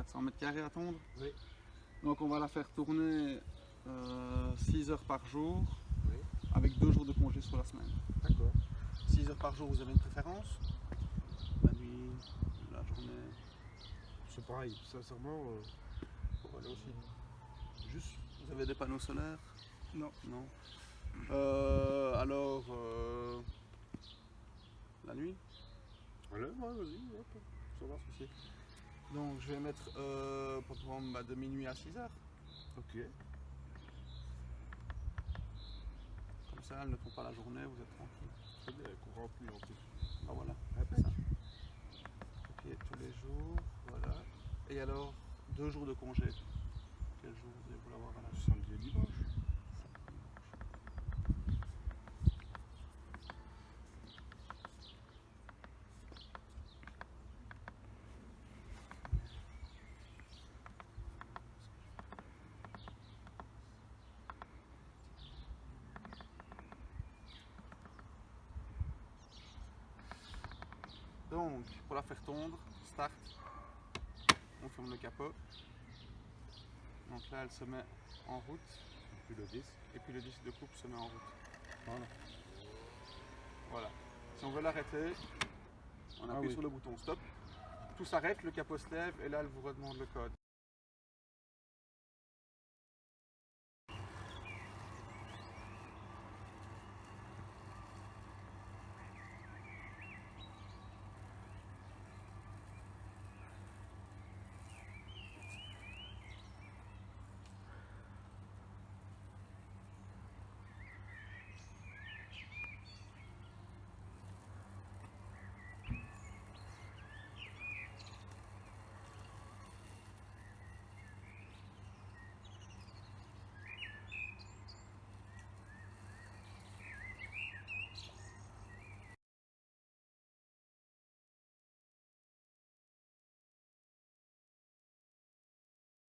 400 mètres carrés à tondre. Oui. Donc on va la faire tourner 6 heures par jour, Oui. avec 2 jours de congé sur la semaine. D'accord. 6 heures par jour, vous avez une préférence? La nuit, la journée? C'est pareil, sincèrement, Pour aller aussi. juste. Vous avez des panneaux solaires? Non. Non. Alors, la nuit? Allez, ouais, vas-y, hop, ça va. Ici. Donc je vais mettre de minuit à 6 heures. Ok. Comme ça, elles ne font pas la journée, vous êtes tranquille. Très bien, qu'on remplit en plus. Ah voilà, Impec. c'est ça. Ok, tous les jours, voilà. Et alors, 2 jours de congé. Quel jour vous allez vouloir avoir à la Samedi et dimanche. Donc, pour la faire tondre, start, on ferme le capot. Donc là, elle se met en route. Et puis le disque. Et puis le disque de coupe se met en route. Voilà. Voilà. Si on veut l'arrêter, on appuie sur le bouton stop. Tout s'arrête, le capot se lève et là, elle vous redemande le code.